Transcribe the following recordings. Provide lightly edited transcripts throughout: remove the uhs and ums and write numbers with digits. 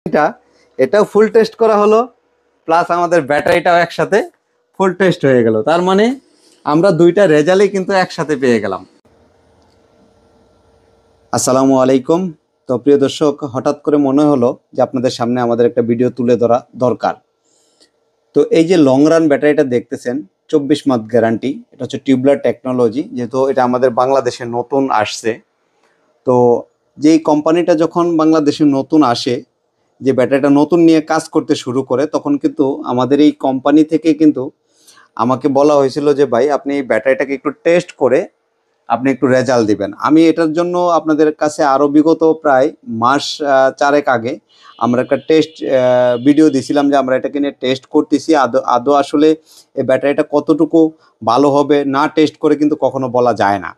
এটা এটাও ফুল টেস্ট করা হলো, প্লাস আমাদের ব্যাটারিটাও একসাথে ফুল টেস্ট হয়ে গেল। তার মানে আমরা দুইটা রেজাল্টই কিন্তু একসাথে পেয়ে গেলাম। আসসালামু আলাইকুম। তো প্রিয় দর্শক, হঠাৎ করে মনে হলো যে আপনাদের সামনে আমাদের একটা ভিডিও তুলে ধরা দরকার। তো এই যে লং রান ব্যাটারিটা দেখতেছেন, 24 মাস গ্যারান্টি, এটা হচ্ছে টিউবলার টেকনোলজি। যেহেতু এটা আমাদের বাংলাদেশে নতুন আসছে, তো যেই কোম্পানিটা যখন বাংলাদেশে নতুন আসে, যে ব্যাটারিটা নতুন নিয়ে কাজ করতে শুরু করে, তখন কিন্তু আমাদের এই কোম্পানি থেকে কিন্তু আমাকে বলা হয়েছিল যে ভাই আপনি এই ব্যাটারিটাকে একটু টেস্ট করে আপনি একটু রেজাল্ট দিবেন। আমি এটার জন্য আপনাদের কাছে আরও বিগত প্রায় মাস 4 আগে আমরা একটা টেস্ট ভিডিও দিছিলাম যে আমরা এটাকে নিয়ে টেস্ট করতেছি, আদৌ আসলে এই ব্যাটারিটা কতটুকু ভালো হবে, না টেস্ট করে কিন্তু কখনো বলা যায় না।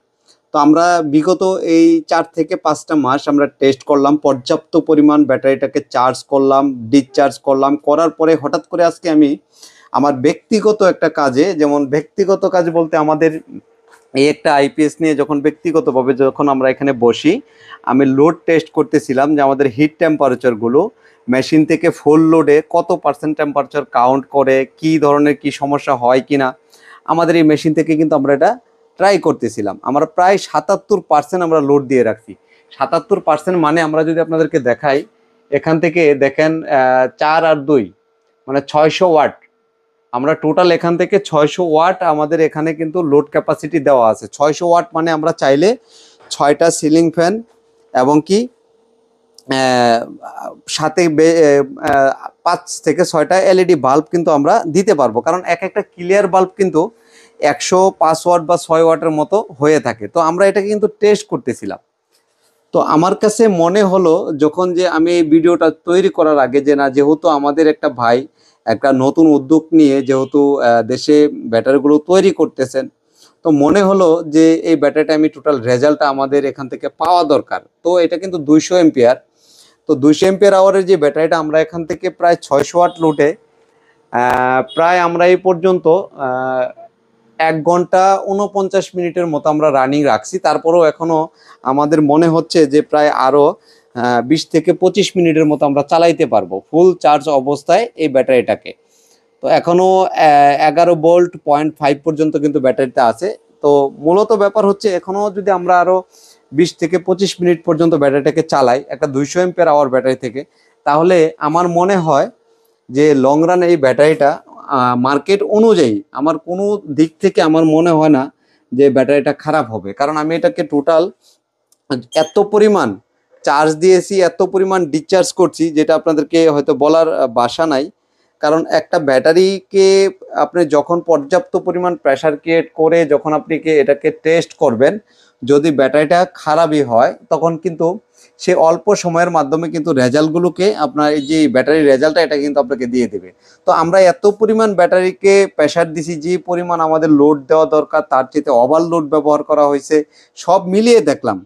তো আমরা বিগত এই 4 থেকে 5টা মাস আমরা টেস্ট করলাম, পর্যাপ্ত পরিমাণ ব্যাটারিটাকে চার্জ করলাম, ডিসচার্জ করলাম, করার পরে হঠাৎ করে আজকে আমি আমার ব্যক্তিগত একটা কাজে, যেমন ব্যক্তিগত কাজ বলতে আমাদের এই একটা আইপিএস নিয়ে যখন ব্যক্তিগতভাবে যখন আমরা এখানে বসি, আমি লোড টেস্ট করতেছিলাম যে আমাদের হিট টেম্পারেচারগুলো মেশিন থেকে ফুল লোডে কত পার্সেন্ট টেম্পারেচার কাউন্ট করে, কি ধরনের কি সমস্যা হয় কি না আমাদের এই মেশিন থেকে কিন্তু আমরা এটা ট্রাই করতেছিলাম। আমরা প্রায় 77% আমরা লোড দিয়ে রাখছি। 77% মানে আমরা যদি আপনাদেরকে দেখাই, এখান থেকে দেখেন 4 আর 2 মানে 600 ওয়াট। আমরা টোটাল এখান থেকে 600 ওয়াট আমাদের এখানে কিন্তু লোড ক্যাপাসিটি দেওয়া আছে। 600 ওয়াট মানে আমরা চাইলে 6টা সিলিং ফ্যান এবং কি সাথে 5 থেকে 6টা এলইডি বাল্ব কিন্তু আমরা দিতে পারবো, কারণ এক একটা ক্লিয়ার বাল্ব কিন্তু 105 ওয়াট বা 6 ওয়াটের মতো হয়ে থাকে। তো আমরা এটাকে কিন্তু টেস্ট করতেছিলাম। তো আমার কাছে মনে হলো যখন যে আমি এই ভিডিওটা তৈরি করার আগে, যে না, যেহেতু আমাদের একটা ভাই একটা নতুন উদ্যোগ নিয়ে যেহেতু দেশে ব্যাটারিগুলো তৈরি করতেছেন, তো মনে হলো যে এই ব্যাটারিটা আমি টোটাল রেজাল্টটা আমাদের এখান থেকে পাওয়া দরকার। তো এটা কিন্তু 200 এম্পিয়ার। তো 200 এম্পিয়ার আওয়ারের যে ব্যাটারিটা আমরা এখান থেকে প্রায় 600 ওয়াট লোডে প্রায় আমরা এই পর্যন্ত 1 ঘন্টা 49 মিনিটের মতো আমরা রানিং রাখছি। তারপরেও এখনো আমাদের মনে হচ্ছে যে প্রায় আরও 20 থেকে 25 মিনিটের মতো আমরা চালাইতে পারবো ফুল চার্জ অবস্থায় এই ব্যাটারিটাকে। তো এখনো 11 ভোল্ট 0.5 পর্যন্ত কিন্তু ব্যাটারিটা আছে। তো মূলত ব্যাপার হচ্ছে এখনো যদি আমরা আরো 20 থেকে 25 মিনিট পর্যন্ত ব্যাটারিটাকে চালাই একটা 200 এম্পিয়ার আওয়ার ব্যাটারি থেকে, তাহলে আমার মনে হয় যে লং রান এই ব্যাটারিটা মার্কেট অনুযায়ী আমার কোনো দিক থেকে আমার মনে হয় না যে ব্যাটারিটা খারাপ হবে। কারণ আমি এটাকে টোটাল এত পরিমাণ চার্জ দিয়েছি, এত পরিমাণ ডিসচার্জ করছি, যেটা আপনাদেরকে হয়তো বলার ভাষা নাই। কারণ একটা ব্যাটারিকে আপনি যখন পর্যাপ্ত পরিমাণ প্রেসার ক্রিয়েট করে যখন আপনি এটাকে টেস্ট করবেন, যদি ব্যাটারিটা খারাপই হয় তখন কিন্তু সে অল্প সময়ের মাধ্যমে কিন্তু রেজাল্টগুলোকে আপনার এই যে ব্যাটারির রেজাল্টটা এটা কিন্তু আপনাকে দিয়ে দেবে। তো আমরা এত পরিমাণ ব্যাটারিকে প্রেসার দিছি, যে পরিমাণ আমাদের লোড দেওয়া দরকার তার চেয়ে ওভারলোড ব্যবহার করা হয়েছে। সব মিলিয়ে দেখলাম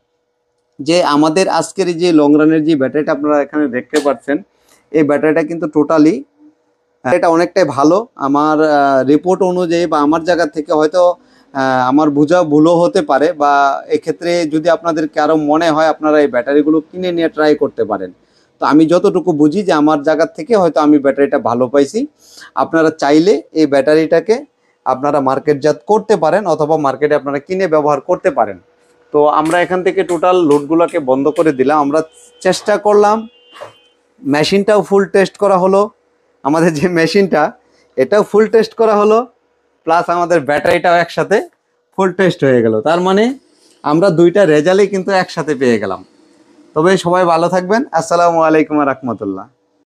যে আমাদের আজকের এই যে লং রানের যে ব্যাটারিটা আপনারা এখানে দেখতে পাচ্ছেন, এই ব্যাটারিটা কিন্তু টোটালি এটা অনেকটাই ভালো। আমার রিপোর্ট অনুযায়ী বা আমার জায়গা থেকে হয়তো আমার বোঝা ভুলও হতে পারে, বা এক্ষেত্রে যদি আপনাদেরকে আরও মনে হয় আপনারা এই ব্যাটারিগুলো কিনে নিয়ে ট্রাই করতে পারেন। তো আমি যতটুকু বুঝি যে আমার জায়গার থেকে হয়তো আমি ব্যাটারিটা ভালো পাইছি। আপনারা চাইলে এই ব্যাটারিটাকে আপনারা মার্কেটজাত করতে পারেন, অথবা মার্কেটে আপনারা কিনে ব্যবহার করতে পারেন। তো আমরা এখান থেকে টোটাল লোডগুলোকে বন্ধ করে দিলাম। আমরা চেষ্টা করলাম, মেশিনটাও ফুল টেস্ট করা হলো, আমাদের যে মেশিনটা এটাও ফুল টেস্ট করা হলো, প্লাস আমাদের ব্যাটারিটাও একসাথে ফুল টেস্ট হয়ে গেল। তার মানে আমরা দুইটা রেজাল্টই কিন্তু একসাথে পেয়ে গেলাম। তবে সবাই ভালো থাকবেন। আসসালামু আলাইকুম ওয়া রাহমাতুল্লাহ।